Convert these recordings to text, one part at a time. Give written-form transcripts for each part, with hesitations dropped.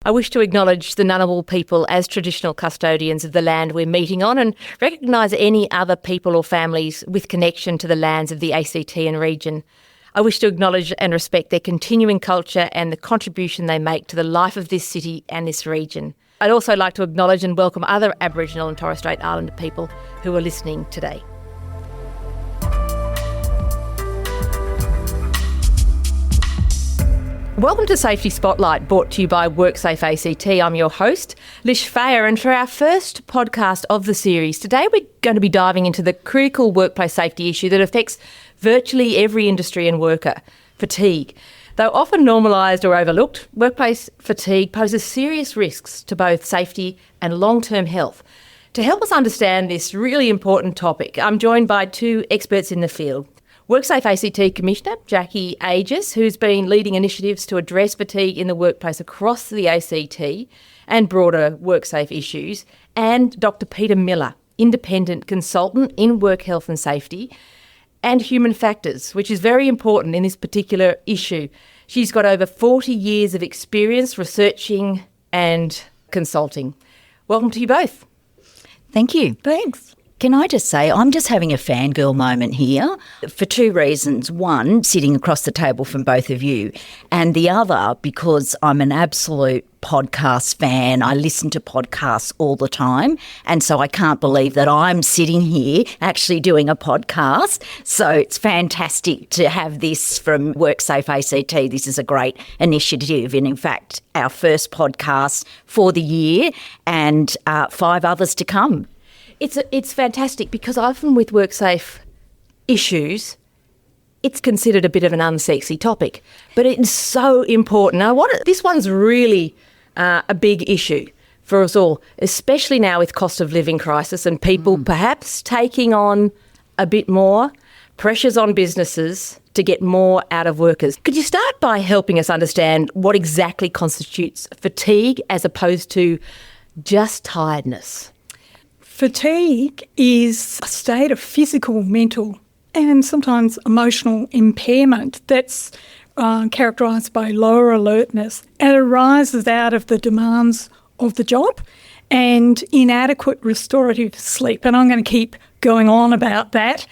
I wish to acknowledge the Ngunnawal people as traditional custodians of the land we're meeting on and recognise any other people or families with connection to the lands of the ACT and region. I wish to acknowledge and respect their continuing culture and the contribution they make to the life of this city and this region. I'd also like to acknowledge and welcome other Aboriginal and Torres Strait Islander people who are listening today. Welcome to Safety Spotlight, brought to you by WorkSafe ACT. I'm your host, Lish Fejer, and for our first podcast of the series, today we're going to be diving into the critical workplace safety issue that affects virtually every industry and worker, fatigue. Though often normalised or overlooked, workplace fatigue poses serious risks to both safety and long-term health. To help us understand this really important topic, I'm joined by two experts in the field. WorkSafe ACT Commissioner Jacqui Agius, who's been leading initiatives to address fatigue in the workplace across the ACT and broader WorkSafe issues, and Dr Peta Miller, independent consultant in work health and safety and human factors, which is very important in this particular issue. She's got over 40 years of experience researching and consulting. Welcome to you both. Thank you. Thanks. Can I just say, I'm just having a fangirl moment here for two reasons. One, sitting across the table from both of you, and the other, because I'm an absolute podcast fan. I listen to podcasts all the time, and so I can't believe that I'm sitting here actually doing a podcast. So it's fantastic to have this from WorkSafe ACT. This is a great initiative, and in fact, our first podcast for the year, and 5 others to come. It's fantastic because often with WorkSafe issues, it's considered a bit of an unsexy topic, but it's so important. Now, this one's really a big issue for us all, especially now with cost of living crisis and people perhaps taking on a bit more, pressures on businesses to get more out of workers. Could you start by helping us understand what exactly constitutes fatigue as opposed to just tiredness? Fatigue is a state of physical, mental and sometimes emotional impairment that's characterised by lower alertness, and it arises out of the demands of the job and inadequate restorative sleep. And I'm going to keep going on about that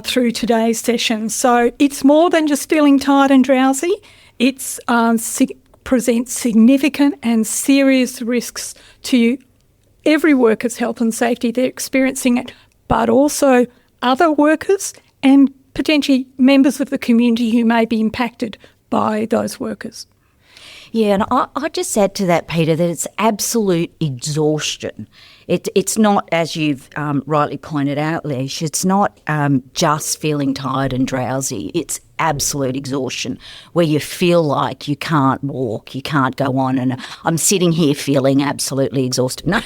through today's session. So it's more than just feeling tired and drowsy. It presents significant and serious risks to every worker's health and safety. They're experiencing it, but also other workers and potentially members of the community who may be impacted by those workers. Yeah, and I just add to that, Peter, that it's absolute exhaustion. It's not, as you've rightly pointed out, Lish, it's not just feeling tired and drowsy. It's absolute exhaustion where you feel like you can't walk, you can't go on. And I'm sitting here feeling absolutely exhausted. No,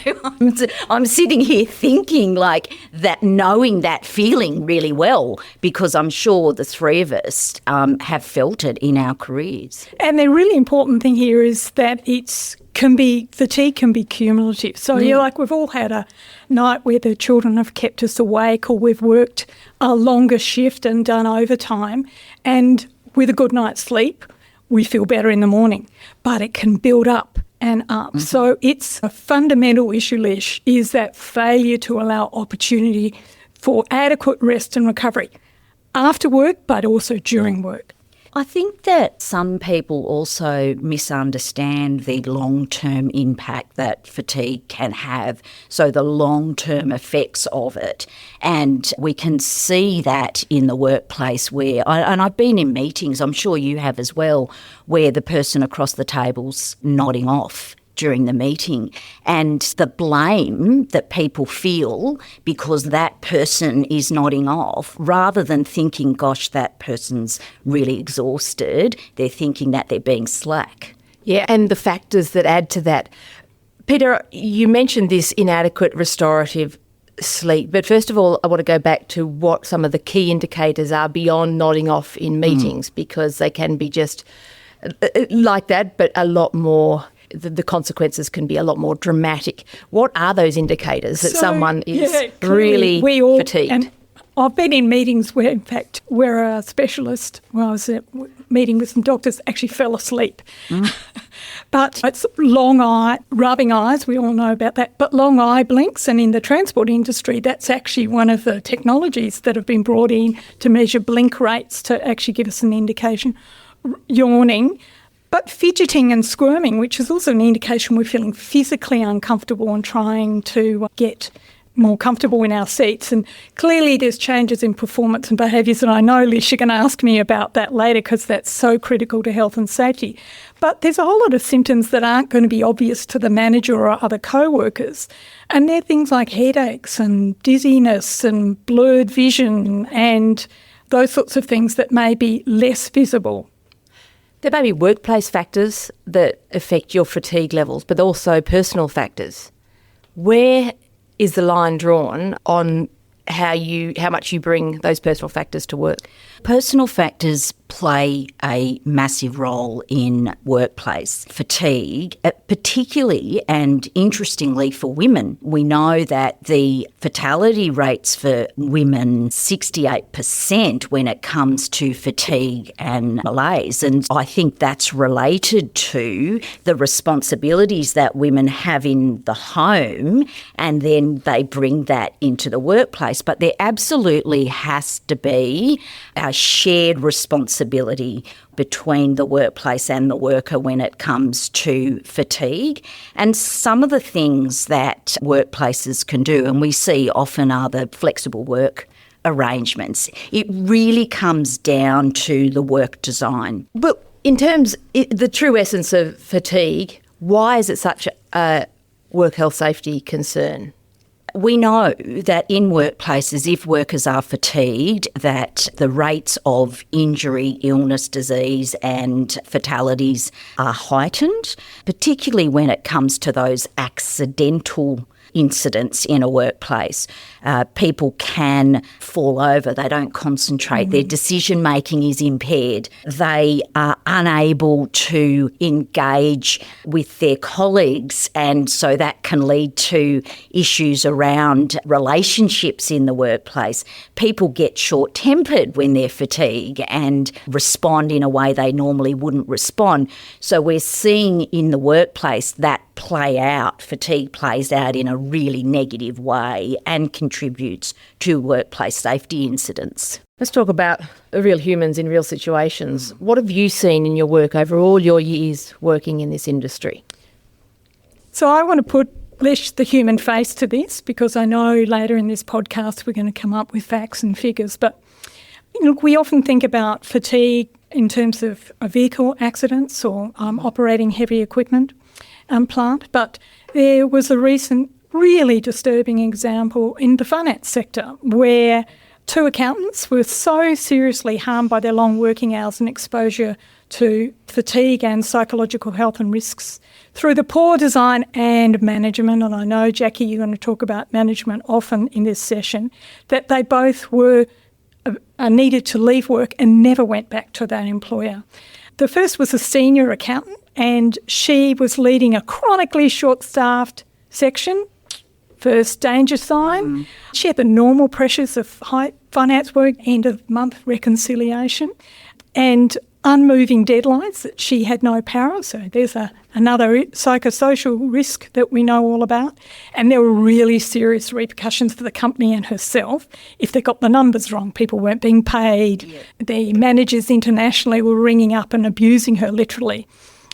I'm sitting here thinking like that, knowing that feeling really well, because I'm sure the three of us have felt it in our careers. And the really important thing here is that fatigue can be cumulative. So you're like, we've all had a night where the children have kept us awake, or we've worked a longer shift and done overtime, and with a good night's sleep, we feel better in the morning. But it can build up and up. Mm-hmm. So it's a fundamental issue, Lish, is that failure to allow opportunity for adequate rest and recovery after work, but also during work. I think that some people also misunderstand the long-term impact that fatigue can have, so the long-term effects of it. And we can see that in the workplace where, and I've been in meetings, I'm sure you have as well, where the person across the table's nodding off during the meeting, and the blame that people feel because that person is nodding off, rather than thinking, gosh, that person's really exhausted, they're thinking that they're being slack. Yeah, and the factors that add to that. Peter, you mentioned this inadequate restorative sleep, but first of all, I want to go back to what some of the key indicators are beyond nodding off in meetings, because they can be just like that, but a lot more. The consequences can be a lot more dramatic. What are those indicators that someone is really fatigued? And I've been in meetings where, in fact, where a specialist, when I was meeting with some doctors, actually fell asleep. But it's long eye, rubbing eyes, we all know about that, but long eye blinks, and in the transport industry, that's actually one of the technologies that have been brought in to measure blink rates to actually give us an indication. Yawning, but fidgeting and squirming, which is also an indication we're feeling physically uncomfortable and trying to get more comfortable in our seats. And clearly there's changes in performance and behaviours, and I know, Lish, you're going to ask me about that later because that's so critical to health and safety. But there's a whole lot of symptoms that aren't going to be obvious to the manager or other co-workers, and they're things like headaches and dizziness and blurred vision and those sorts of things that may be less visible. There may be workplace factors that affect your fatigue levels, but also personal factors. Where is the line drawn on how much you bring those personal factors to work? Personal factors play a massive role in workplace fatigue, particularly and interestingly for women. We know that the fatality rates for women, 68% when it comes to fatigue and malaise. And I think that's related to the responsibilities that women have in the home, and then they bring that into the workplace. But there absolutely has to be a shared responsibility between the workplace and the worker when it comes to fatigue. And some of the things that workplaces can do, and we see often, are the flexible work arrangements. It really comes down to the work design. But in terms, the true essence of fatigue, why is it such a work health safety concern? We know that in workplaces, if workers are fatigued, that the rates of injury, illness, disease and fatalities are heightened, particularly when it comes to those accidental incidents in a workplace. People can fall over, they don't concentrate, their decision making is impaired, they are unable to engage with their colleagues, and so that can lead to issues around relationships in the workplace. People get short-tempered when they're fatigued and respond in a way they normally wouldn't respond. So we're seeing in the workplace that play out. Fatigue plays out in a really negative way and contributes to workplace safety incidents. Let's talk about real humans in real situations. What have you seen in your work over all your years working in this industry? So I want to put, Lish, the human face to this, because I know later in this podcast we're going to come up with facts and figures. But look, we often think about fatigue in terms of vehicle accidents or operating heavy equipment plant, but there was a recent really disturbing example in the finance sector where two accountants were so seriously harmed by their long working hours and exposure to fatigue and psychological health and risks through the poor design and management, and I know, Jacqui, you're going to talk about management often in this session, that they both were needed to leave work and never went back to that employer. The first was a senior accountant, and she was leading a chronically short-staffed section. First danger sign. She had the normal pressures of high finance work, end-of-month reconciliation, and unmoving deadlines that she had no power. So there's another psychosocial risk that we know all about. And there were really serious repercussions for the company and herself if they got the numbers wrong. People weren't being paid. Yeah. The managers internationally were ringing up and abusing her, literally.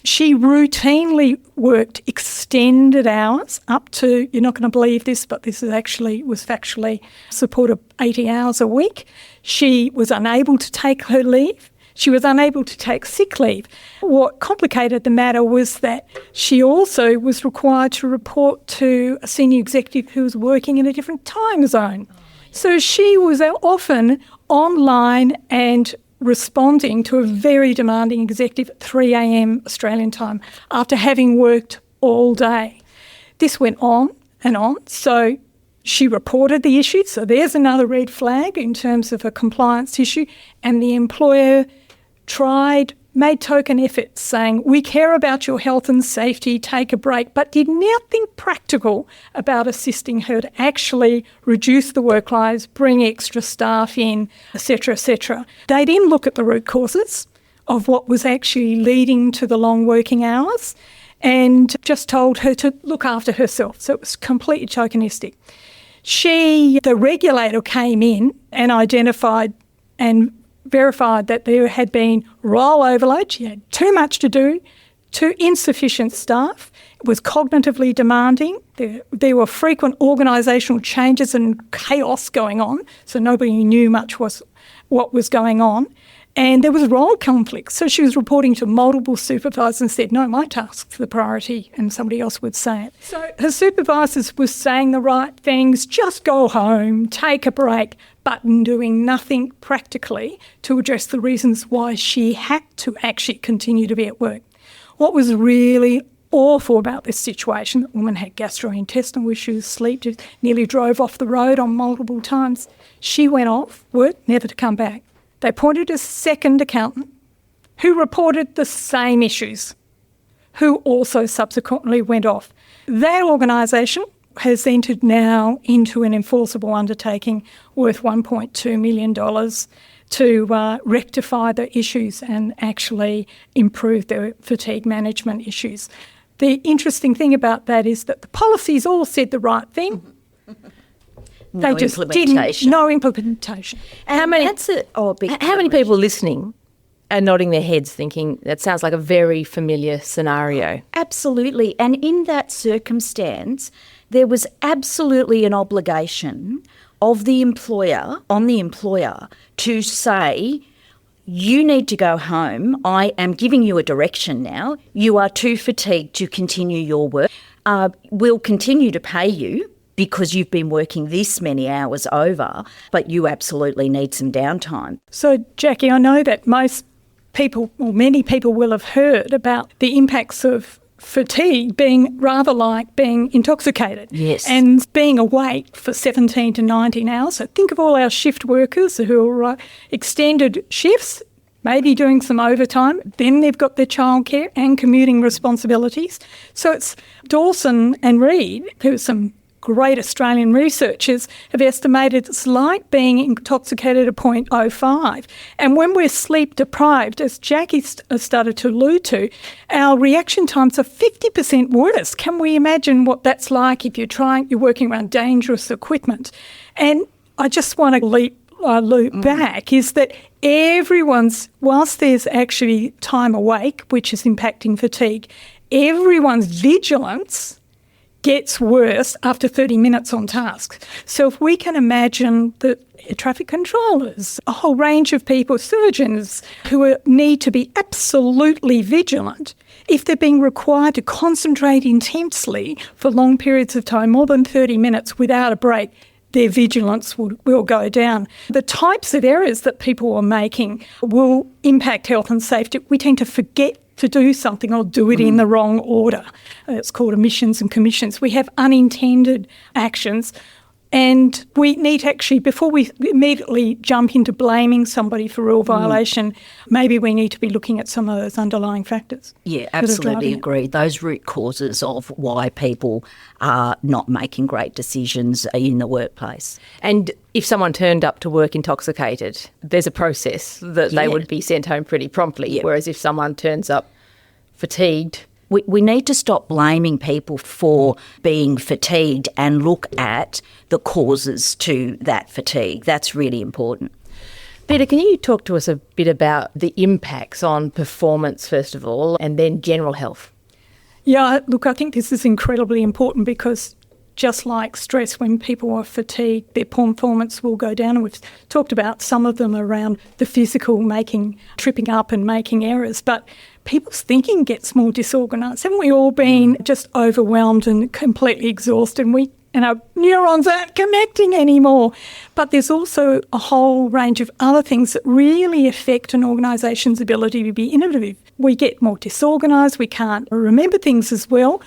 She routinely worked extended hours up to, you're not going to believe this, but this was factually supported 80 hours a week. She was unable to take her leave. She was unable to take sick leave. What complicated the matter was that she also was required to report to a senior executive who was working in a different time zone. So she was often online and responding to a very demanding executive at 3 a.m. Australian time after having worked all day. This went on and on. So she reported the issue. So there's another red flag in terms of a compliance issue. And the employer made token efforts saying, we care about your health and safety, take a break, but did nothing practical about assisting her to actually reduce the workloads, bring extra staff in, etc., etc. They didn't look at the root causes of what was actually leading to the long working hours and just told her to look after herself. So it was completely tokenistic. The regulator came in and identified and verified that there had been role overload. She had too much to do, too insufficient staff. It was cognitively demanding. There were frequent organisational changes and chaos going on, so nobody knew much what was going on. And there was role conflict. So she was reporting to multiple supervisors and said, no, my task's the priority, and somebody else would say it. So her supervisors were saying the right things, just go home, take a break, but doing nothing practically to address the reasons why she had to actually continue to be at work. What was really awful about this situation, the woman had gastrointestinal issues, sleep, nearly drove off the road on multiple times. She went off work, never to come back. They appointed a second accountant who reported the same issues, who also subsequently went off. That organisation has entered now into an enforceable undertaking worth $1.2 million to rectify the issues and actually improve their fatigue management issues. The interesting thing about that is that the policies all said the right thing. They just didn't. No implementation. How many people listening are nodding their heads thinking that sounds like a very familiar scenario? Absolutely. And in that circumstance, there was absolutely an obligation of the employer, on the employer, to say, you need to go home. I am giving you a direction now. You are too fatigued to continue your work. We'll continue to pay you because you've been working this many hours over, but you absolutely need some downtime. So, Jacqui, I know that most people, or many people, will have heard about the impacts of fatigue being rather like being intoxicated. Yes. And being awake for 17 to 19 hours. So think of all our shift workers who are extended shifts, maybe doing some overtime. Then they've got their childcare and commuting responsibilities. So it's Dawson and Reed, who are some great Australian researchers, have estimated it's like being intoxicated at 0.05. And when we're sleep deprived, as Jacqui started to allude to, our reaction times are 50% worse. Can we imagine what that's like if you're working around dangerous equipment? And I just want to loop back, is that whilst there's actually time awake, which is impacting fatigue, everyone's vigilance gets worse after 30 minutes on task. So if we can imagine that traffic controllers, a whole range of people, surgeons who need to be absolutely vigilant, if they're being required to concentrate intensely for long periods of time, more than 30 minutes without a break, their vigilance will go down. The types of errors that people are making will impact health and safety. We tend to forget to do something or do it in the wrong order. It's called omissions and commissions. We have unintended actions, and we need to actually, before we immediately jump into blaming somebody for rule violation, maybe we need to be looking at some of those underlying factors. Yeah, absolutely agree. Those root causes of why people are not making great decisions in the workplace. And if someone turned up to work intoxicated, there's a process that they would be sent home pretty promptly, whereas if someone turns up fatigued, we need to stop blaming people for being fatigued and look at the causes to that fatigue. That's really important. Peta, can you talk to us a bit about the impacts on performance, first of all, and then general health? Yeah, look, I think this is incredibly important because just like stress, when people are fatigued, their performance will go down. And we've talked about some of them around the physical, tripping up and making errors. But people's thinking gets more disorganised. Haven't we all been just overwhelmed and completely exhausted? And our neurons aren't connecting anymore. But there's also a whole range of other things that really affect an organisation's ability to be innovative. We get more disorganised. We can't remember things as well.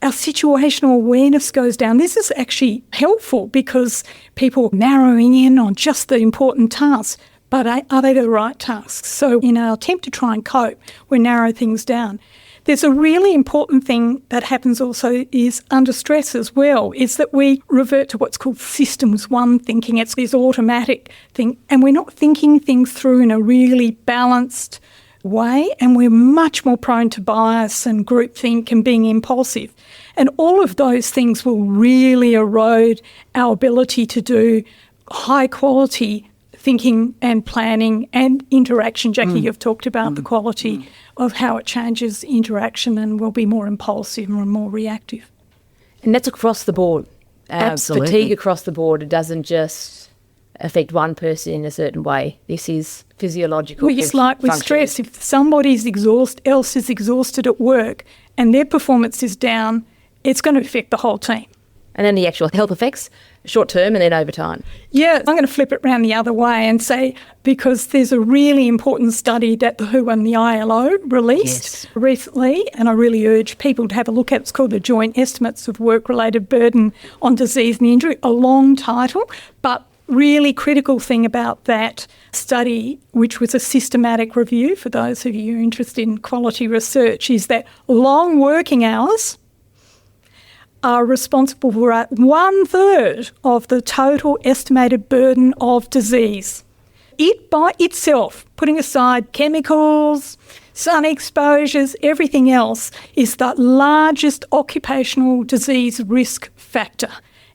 Our situational awareness goes down. This is actually helpful because people are narrowing in on just the important tasks, but are they the right tasks? So in our attempt to try and cope, we narrow things down. There's a really important thing that happens also is under stress as well, is that we revert to what's called systems one thinking. It's this automatic thing, and we're not thinking things through in a really balanced way, and we're much more prone to bias and groupthink and being impulsive. And all of those things will really erode our ability to do high quality thinking and planning and interaction. Jacqui, you've talked about the quality of how it changes interaction, and we'll be more impulsive and more reactive. And that's across the board. Absolutely. Fatigue across the board. It doesn't just affect one person in a certain way. This is physiological. Well, it's like with function. stress. If somebody's else is exhausted at work and their performance is down, it's going to affect the whole team. And then the actual health effects, short term and then over time. Yeah, I'm going to flip it around the other way and say, because there's a really important study that the WHO and the ILO released recently, and I really urge people to have a look at. It's called the Joint Estimates of Work-Related Burden on Disease and Injury, a long title, but really critical thing about that study, which was a systematic review for those of you interested in quality research, is that long working hours are responsible for 1/3 of the total estimated burden of disease. It by itself, putting aside chemicals, sun exposures, everything else, is the largest occupational disease risk factor.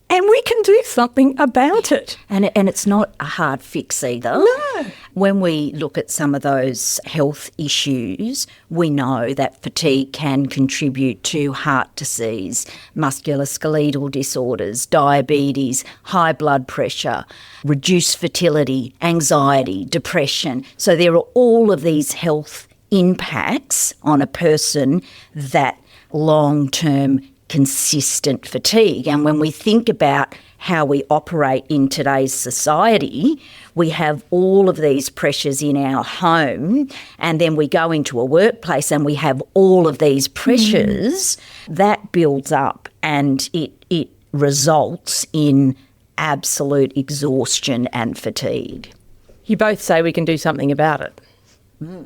And we can do something about it. And it's not a hard fix either. No. When we look at some of those health issues, we know that fatigue can contribute to heart disease, musculoskeletal disorders, diabetes, high blood pressure, reduced fertility, anxiety, depression. So there are all of these health impacts on a person that long-term consistent fatigue. And when we think about how we operate in today's society, we have all of these pressures in our home, and then we go into a workplace and we have all of these pressures. That builds up and it results in absolute exhaustion and fatigue. You both say we can do something about it.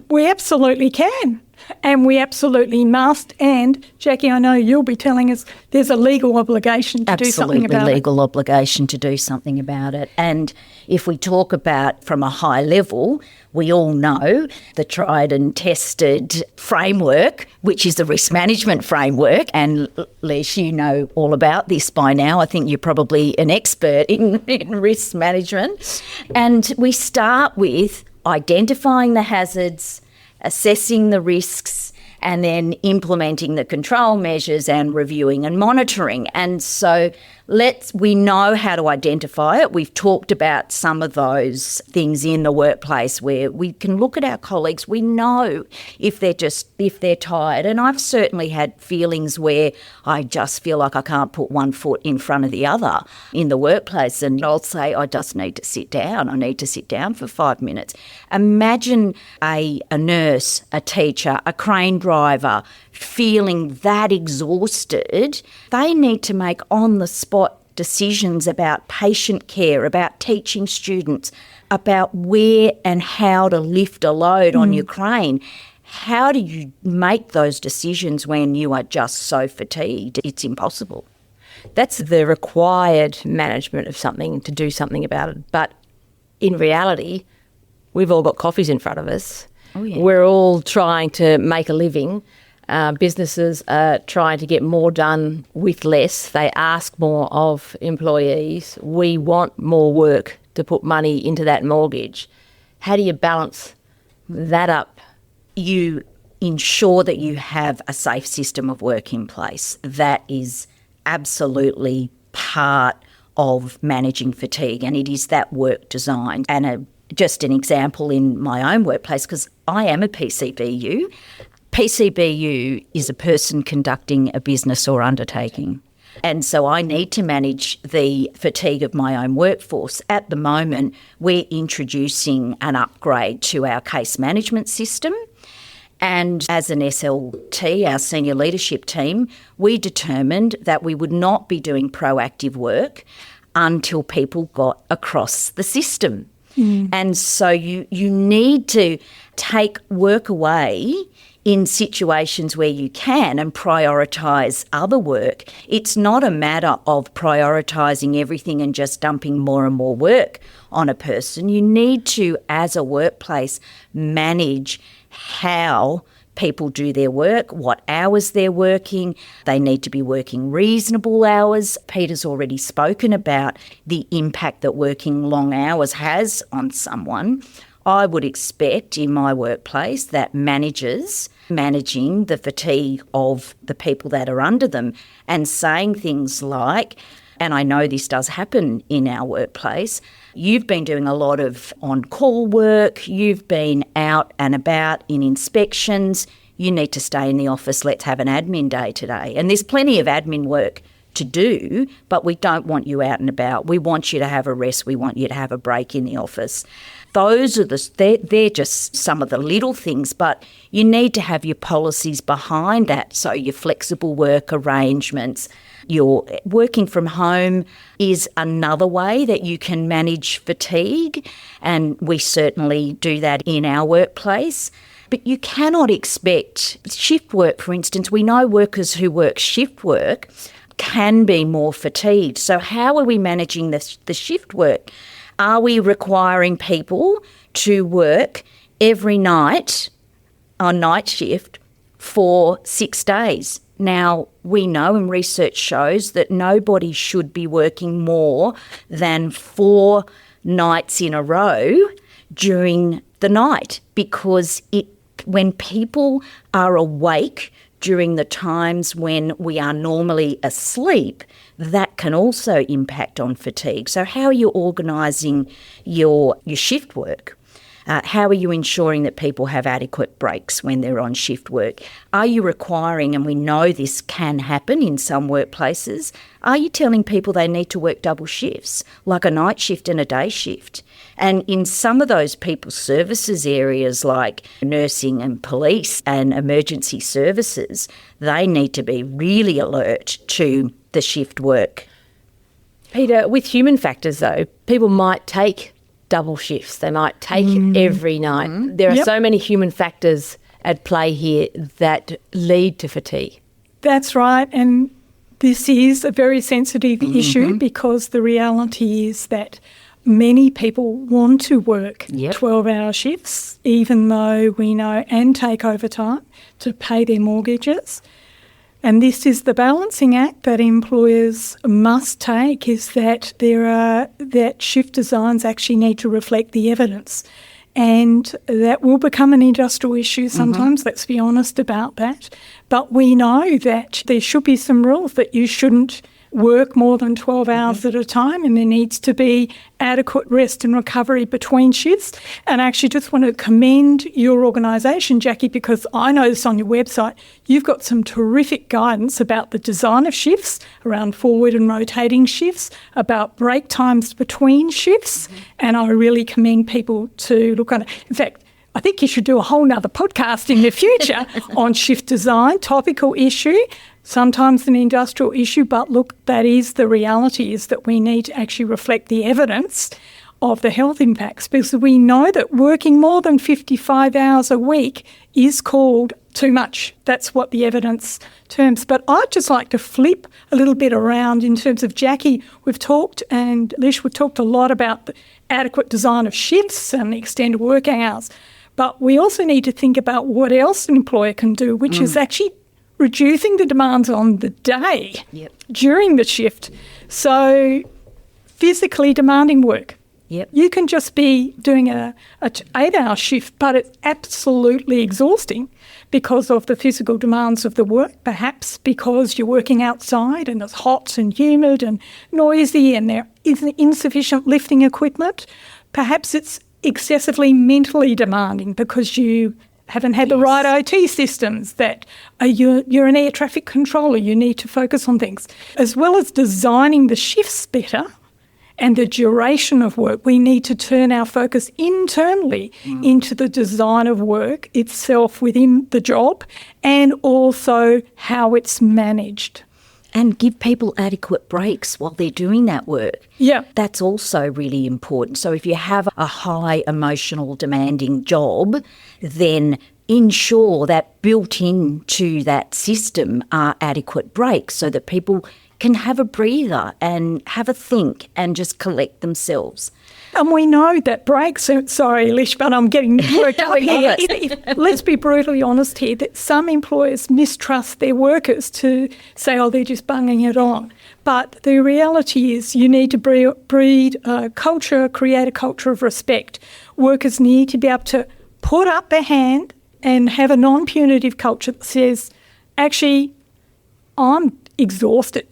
We absolutely can. And we absolutely must. And Jacqui, I know you'll be telling us there's a legal obligation to do something about it. Absolutely legal obligation to do something about it. And if we talk about from a high level, we all know the tried and tested framework, which is the risk management framework. And Lish, you know all about this by now. I think you're probably an expert in risk management. And we start with identifying the hazards, assessing the risks, and then implementing the control measures and reviewing and monitoring. And so we know how to identify it. We've talked about some of those things in the workplace where we can look at our colleagues. We know if they're tired. And I've certainly had feelings where I just feel like I can't put one foot in front of the other in the workplace. And I'll say, I just need to sit down. I need to sit down for 5 minutes. Imagine a nurse, a teacher, a crane driver feeling that exhausted. They need to make on-the-spot decisions about patient care, about teaching students, about where and how to lift a load on your crane. How do you make those decisions when you are just so fatigued? It's impossible. That's the required management of something to do something about it. But in reality, we've all got coffees in front of us. Oh, yeah. We're all trying to make a living. Businesses are trying to get more done with less. They ask more of employees. We want more work to put money into that mortgage. How do you balance that up? You ensure that you have a safe system of work in place. That is absolutely part of managing fatigue, and it is that work design. And just an example in my own workplace, because I am a PCBU. PCBU is a person conducting a business or undertaking. And so I need to manage the fatigue of my own workforce. At the moment, we're introducing an upgrade to our case management system. And as an SLT, our senior leadership team, we determined that we would not be doing proactive work until people got across the system. And so you need to take work away in situations where you can and prioritise other work. It's not a matter of prioritising everything and just dumping more and more work on a person. You need to, as a workplace, manage how people do their work, what hours they're working. They need to be working reasonable hours. Peter's already spoken about the impact that working long hours has on someone. I would expect in my workplace that managers managing the fatigue of the people that are under them and saying things like, and I know this does happen in our workplace, you've been doing a lot of on-call work, you've been out and about in inspections, you need to stay in the office, let's have an admin day today. And there's plenty of admin work to do, but we don't want you out and about. We want you to have a rest, we want you to have a break in the office. Those are they're just some of the little things, but you need to have your policies behind that. So your flexible work arrangements, your working from home is another way that you can manage fatigue, and we certainly do that in our workplace. But you cannot expect shift work, for instance. We know workers who work shift work can be more fatigued. So how are we managing the shift work? Are we requiring people to work every night on night shift for 6 days? Now, we know and research shows that nobody should be working more than 4 nights in a row during the night, because when people are awake during the times when we are normally asleep, that can also impact on fatigue. So how are you organising your shift work? How are you ensuring that people have adequate breaks when they're on shift work? Are you requiring, and we know this can happen in some workplaces, are you telling people they need to work double shifts, like a night shift and a day shift? And in some of those people services areas like nursing and police and emergency services, they need to be really alert to the shift work. Peter, with human factors though, people might take double shifts. They might take every night. There are so many human factors at play here that lead to fatigue. That's right. And this is a very sensitive issue, because the reality is that many people want to work 12-hour shifts, even though we know, and take overtime to pay their mortgages. And this is the balancing act that employers must take, is that that shift designs actually need to reflect the evidence. And that will become an industrial issue sometimes, let's be honest about that. But we know that there should be some rules that you shouldn't work more than 12 hours at a time, and there needs to be adequate rest and recovery between shifts. And I actually just want to commend your organisation, Jacqui, because I noticed on your website you've got some terrific guidance about the design of shifts, around forward and rotating shifts, about break times between shifts, and I really commend people to look on it. In fact, I think you should do a whole nother podcast in the future on shift design, topical issue, sometimes an industrial issue, but look, that is the reality, is that we need to actually reflect the evidence of the health impacts, because we know that working more than 55 hours a week is called too much. That's what the evidence terms. But I'd just like to flip a little bit around in terms of Jacqui. We've talked, and Lish, we've talked a lot about the adequate design of shifts and the extended working hours. But we also need to think about what else an employer can do, which is actually reducing the demands on the day during the shift. So physically demanding work. You can just be doing a 8-hour shift, but it's absolutely exhausting because of the physical demands of the work, perhaps because you're working outside and it's hot and humid and noisy and there isn't insufficient lifting equipment. Perhaps it's excessively mentally demanding because you haven't had the right OT systems, that you're an air traffic controller, you need to focus on things. As well as designing the shifts better and the duration of work, we need to turn our focus internally into the design of work itself within the job, and also how it's managed. And give people adequate breaks while they're doing that work. That's also really important. So if you have a high emotional demanding job, then ensure that built into that system are adequate breaks so that people can have a breather and have a think and just collect themselves. And we know that breaks, sorry, Lish, but I'm getting worked up here. Let's be brutally honest here, that some employers mistrust their workers to say, oh, they're just bunging it on. But the reality is you need to breed a culture, create a culture of respect. Workers need to be able to put up their hand and have a non-punitive culture that says, actually, I'm exhausted.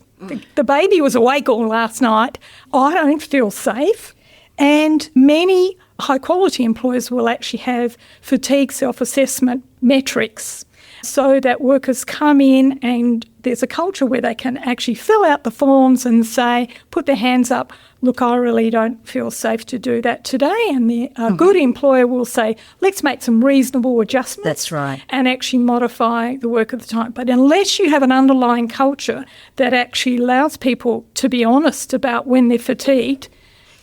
The baby was awake all last night. I don't feel safe. And many high-quality employers will actually have fatigue self-assessment metrics so that workers come in and there's a culture where they can actually fill out the forms and say, put their hands up, look, I really don't feel safe to do that today. And the good employer will say, let's make some reasonable adjustments. That's right. And actually modify the work at the time. But unless you have an underlying culture that actually allows people to be honest about when they're fatigued,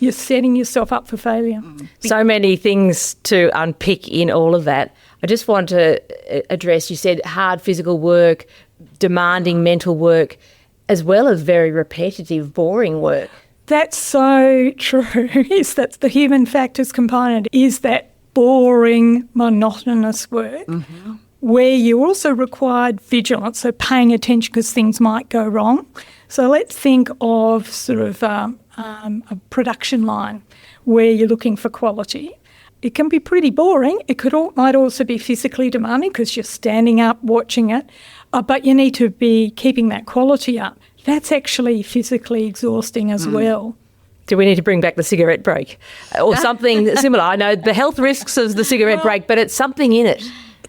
you're setting yourself up for failure. So many things to unpick in all of that. I just want to address, you said hard physical work, demanding mental work, as well as very repetitive, boring work. That's so true. Is that the human factors component is that boring, monotonous work where you also required vigilance, so paying attention because things might go wrong. So let's think of sort of a production line where you're looking for quality. It can be pretty boring. Might also be physically demanding because you're standing up watching it, but you need to be keeping that quality up. That's actually physically exhausting as well. Do we need to bring back the cigarette break or something similar? I know the health risks of the cigarette break, but it's something in it.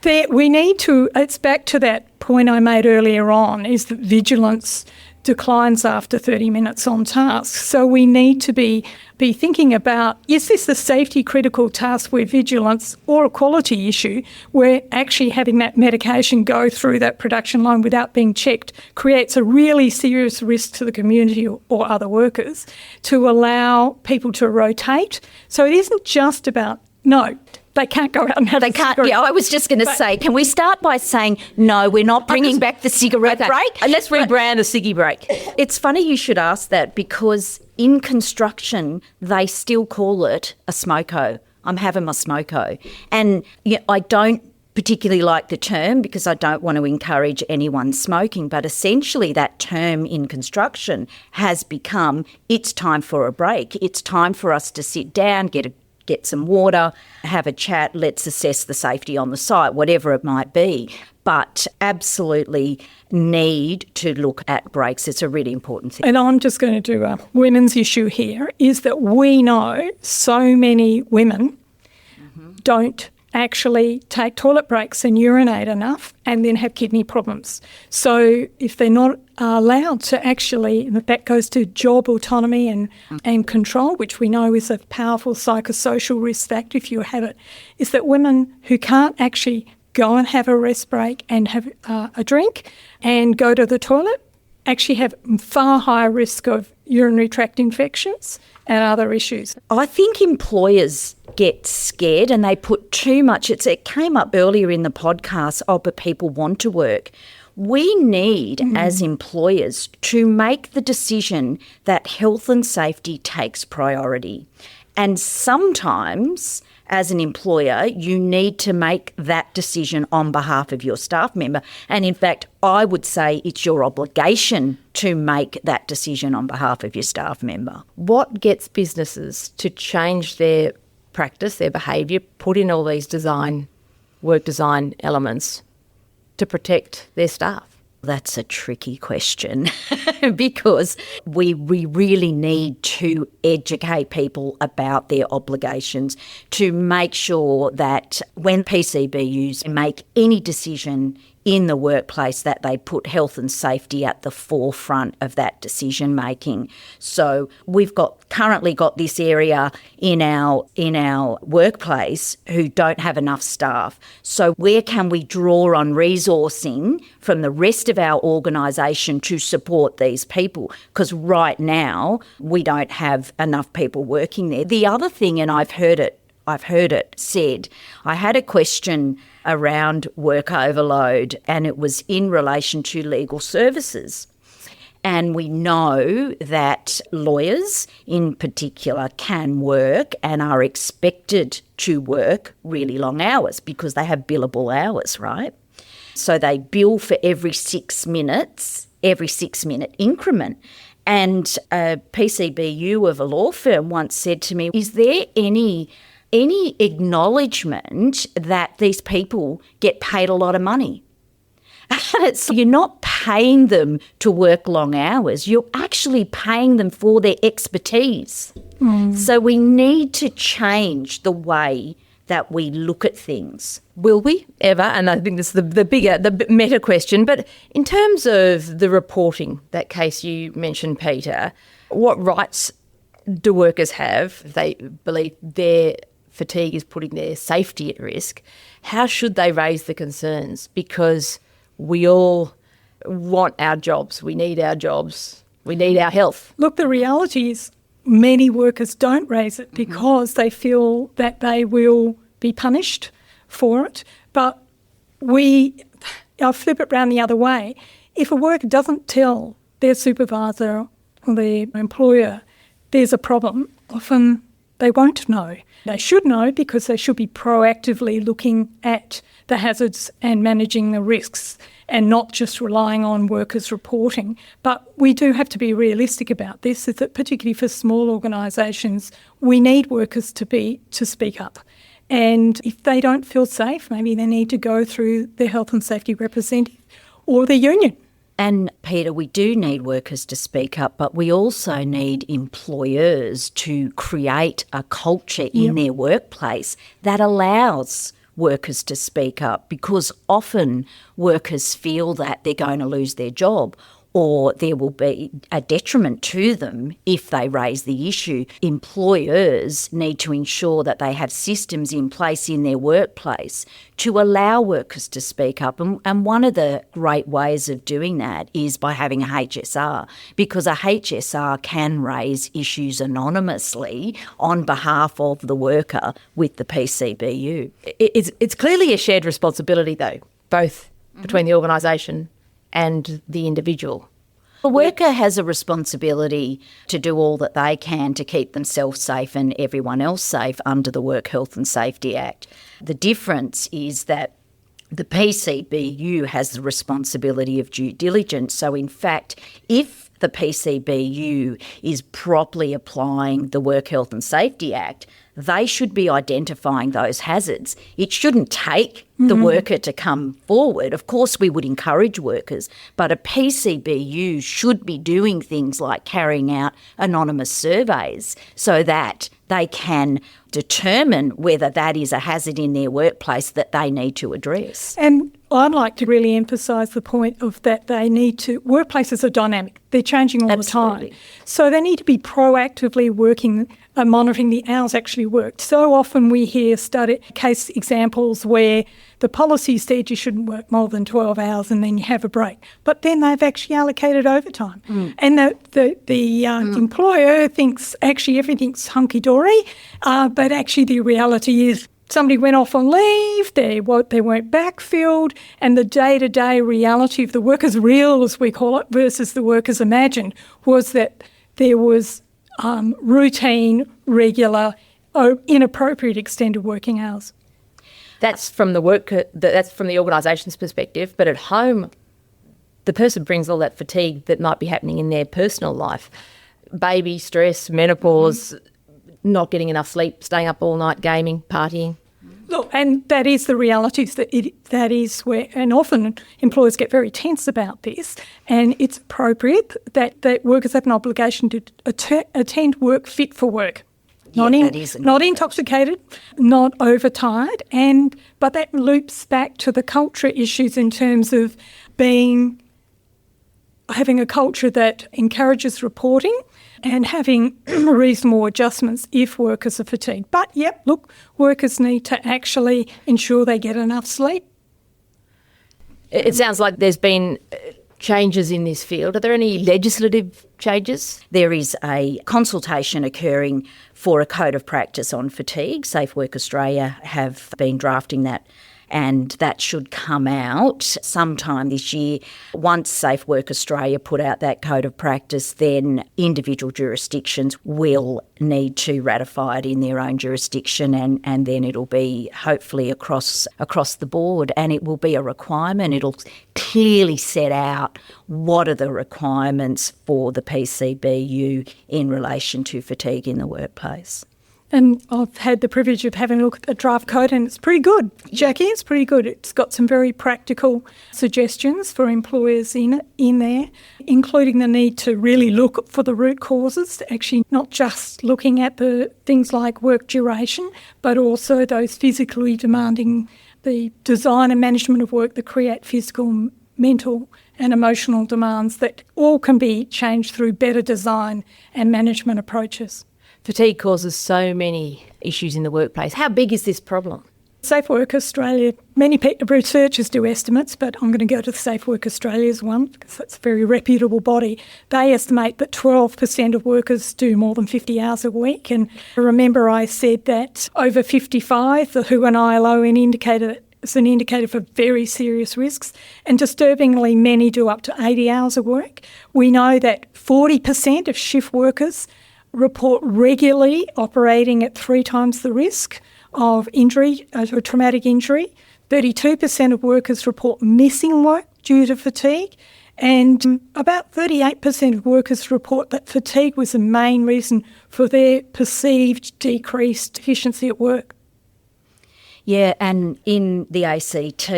It's back to that point I made earlier on, is that vigilance declines after 30 minutes on task. So we need to be thinking about, is this a safety critical task where vigilance or a quality issue where actually having that medication go through that production line without being checked creates a really serious risk to the community or other workers, to allow people to rotate. So it isn't just about, no, they can't go out and have a cigarette. Yeah, I was just going to say, can we start by saying, no, we're not bringing back the cigarette break? And let's rebrand a ciggy break. It's funny you should ask that because in construction, they still call it a smoko. I'm having my smoko. And I don't particularly like the term because I don't want to encourage anyone smoking, but essentially that term in construction has become, it's time for a break. It's time for us to sit down, get some water, have a chat, let's assess the safety on the site, whatever it might be. But absolutely need to look at breaks. It's a really important thing. And I'm just going to do a women's issue here, is that we know so many women don't actually take toilet breaks and urinate enough and then have kidney problems. So if they're not allowed to actually, that goes to job autonomy and control, which we know is a powerful psychosocial risk factor if you have it, is that women who can't actually go and have a rest break and have a drink and go to the toilet actually have far higher risk of urinary tract infections and other issues. I think employers get scared and they put too much. It came up earlier in the podcast, but people want to work. We need, as employers, to make the decision that health and safety takes priority. And sometimes, as an employer, you need to make that decision on behalf of your staff member. And in fact, I would say it's your obligation to make that decision on behalf of your staff member. What gets businesses to change their practice, their behaviour, put in all these work design elements to protect their staff? That's a tricky question because we really need to educate people about their obligations to make sure that when PCBUs make any decision in the workplace that they put health and safety at the forefront of that decision making. So we've currently got this area in our workplace who don't have enough staff. So where can we draw on resourcing from the rest of our organisation to support these people? Because right now we don't have enough people working there. The other thing, and I've heard it I've heard it said. I had a question around work overload, and it was in relation to legal services. And we know that lawyers in particular can work and are expected to work really long hours because they have billable hours, right? So they bill for every 6 minutes, every 6-minute increment. And a PCBU of a law firm once said to me, is there any acknowledgement that these people get paid a lot of money? So you're not paying them to work long hours, you're actually paying them for their expertise. So we need to change the way that we look at things. Will we ever? And I think this is the meta question. But in terms of the reporting, that case you mentioned, Peter, what rights do workers have if they believe their fatigue is putting their safety at risk? How should they raise the concerns? Because we all want our jobs. We need our jobs. We need our health. Look, the reality is many workers don't raise it because they feel that they will be punished for it. But I'll flip it round the other way. If a worker doesn't tell their supervisor or their employer there's a problem, often they won't know. They should know because they should be proactively looking at the hazards and managing the risks and not just relying on workers reporting. But we do have to be realistic about this, is that particularly for small organisations, we need workers to speak up. And if they don't feel safe, maybe they need to go through their health and safety representative or the union. And Peter, we do need workers to speak up, but we also need employers to create a culture in their workplace that allows workers to speak up, because often workers feel that they're going to lose their job or there will be a detriment to them if they raise the issue. Employers need to ensure that they have systems in place in their workplace to allow workers to speak up. And one of the great ways of doing that is by having a HSR, because a HSR can raise issues anonymously on behalf of the worker with the PCBU. It's clearly a shared responsibility, though, both between the organisation and the individual. The worker has a responsibility to do all that they can to keep themselves safe and everyone else safe under the Work Health and Safety Act. The difference is that the PCBU has the responsibility of due diligence. So in fact, if the PCBU is properly applying the Work Health and Safety Act, they should be identifying those hazards. It shouldn't take the worker to come forward. Of course, we would encourage workers, but a PCBU should be doing things like carrying out anonymous surveys so that they can determine whether that is a hazard in their workplace that they need to address. And I'd like to really emphasise the point of that workplaces are dynamic. They're changing all the time. So they need to be proactively working, monitoring the hours actually worked. So often we hear case examples where the policy said you shouldn't work more than 12 hours and then you have a break. But then they've actually allocated overtime. And the employer thinks actually everything's hunky-dory, but actually the reality is somebody went off on leave, they weren't backfilled, and the day-to-day reality of the workers' real, as we call it, versus the workers' imagined, was that there was routine, regular, inappropriate extended working hours. That's from the organisation's perspective, but at home, the person brings all that fatigue that might be happening in their personal life. Baby, stress, menopause, not getting enough sleep, staying up all night, gaming, partying. Look, and that is the reality, that is where, and often employers get very tense about this, and it's appropriate that workers have an obligation to attend work fit for work. Not intoxicated, not overtired, but that loops back to the culture issues in terms of having a culture that encourages reporting and having reasonable adjustments if workers are fatigued. But, workers need to actually ensure they get enough sleep. It sounds like there's been changes in this field? Are there any legislative changes? There is a consultation occurring for a code of practice on fatigue. Safe Work Australia have been drafting that, and that should come out sometime this year. Once Safe Work Australia put out that code of practice, then individual jurisdictions will need to ratify it in their own jurisdiction, and then it'll be hopefully across the board, and it will be a requirement. It'll clearly set out what are the requirements for the PCBU in relation to fatigue in the workplace. And I've had the privilege of having a look at the draft code, and it's pretty good. Jacqui, it's pretty good. It's got some very practical suggestions for employers in there, including the need to really look for the root causes, actually not just looking at the things like work duration, but also those physically demanding, the design and management of work that create physical, mental and emotional demands that all can be changed through better design and management approaches. Fatigue causes so many issues in the workplace. How big is this problem? Safe Work Australia, many researchers do estimates, but I'm going to go to the Safe Work Australia's one because that's a very reputable body. They estimate that 12% of workers do more than 50 hours a week. And remember I said that over 55, the WHO and ILO indicated it's an indicator for very serious risks, and disturbingly many do up to 80 hours of work. We know that 40% of shift workers report regularly operating at 3 times the risk of injury, or traumatic injury. 32% of workers report missing work due to fatigue, and about 38% of workers report that fatigue was the main reason for their perceived decreased efficiency at work. Yeah, and in the ACT,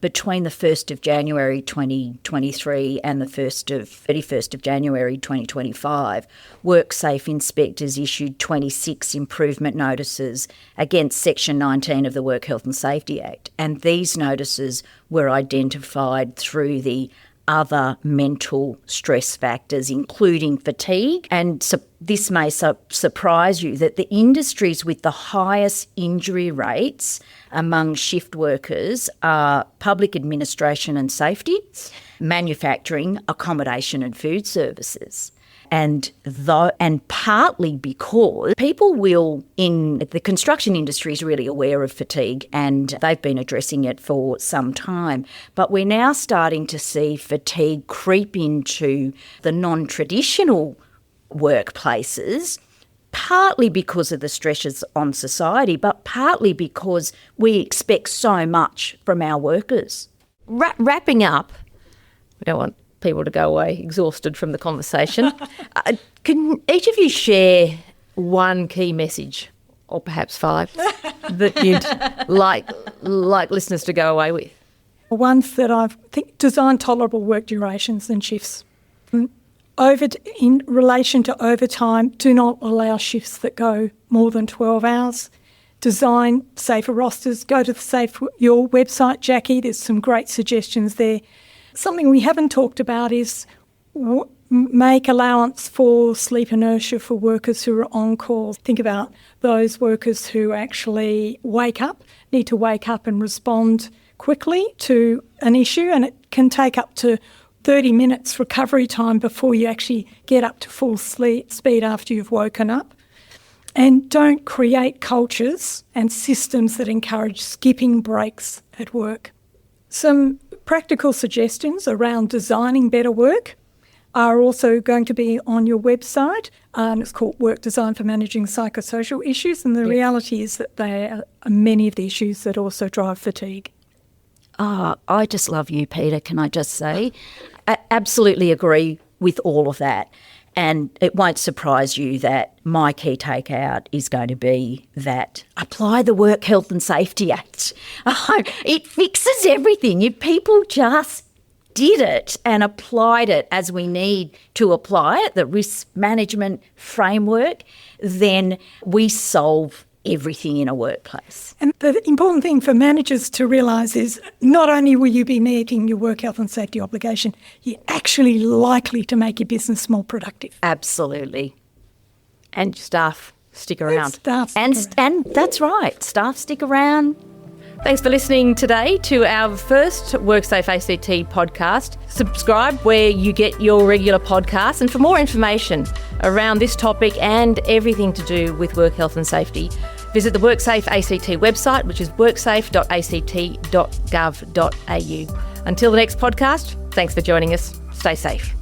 between the 1st of January 2023 and the 31st of January 2025, WorkSafe inspectors issued 26 improvement notices against Section 19 of the Work Health and Safety Act. And these notices were identified through the other mental stress factors, including fatigue. And this may surprise you that the industries with the highest injury rates among shift workers are public administration and safety, manufacturing, accommodation and food services. And partly because people will, in the construction industry is really aware of fatigue and they've been addressing it for some time. But we're now starting to see fatigue creep into the non-traditional workplaces, partly because of the stresses on society, but partly because we expect so much from our workers. Wrapping up, we don't want people to go away exhausted from the conversation. Can each of you share one key message, or perhaps 5, that you'd like listeners to go away with? Ones that I think design tolerable work durations and shifts. In relation to overtime, do not allow shifts that go more than 12 hours. Design safer rosters. Go to your website, Jacqui. There's some great suggestions there. Something we haven't talked about is make allowance for sleep inertia for workers who are on call. Think about those workers who actually need to wake up and respond quickly to an issue, and it can take up to 30 minutes recovery time before you actually get up to full speed after you've woken up. And don't create cultures and systems that encourage skipping breaks at work. Some practical suggestions around designing better work are also going to be on your website. It's called Work Design for Managing Psychosocial Issues, and the reality is that there are many of the issues that also drive fatigue. I just love you, Peter, can I just say? I absolutely agree with all of that. And it won't surprise you that my key takeout is going to be that apply the Work Health and Safety Act. It fixes everything. If people just did it and applied it as we need to apply it, the risk management framework, then we solve everything in a workplace. And the important thing for managers to realise is not only will you be meeting your work health and safety obligation, you're actually likely to make your business more productive. Absolutely. And staff stick around. And that's right, staff stick around. Thanks for listening today to our first WorkSafe ACT podcast. Subscribe where you get your regular podcasts, and for more information around this topic and everything to do with work health and safety, visit the WorkSafe ACT website, which is worksafe.act.gov.au. Until the next podcast, thanks for joining us. Stay safe.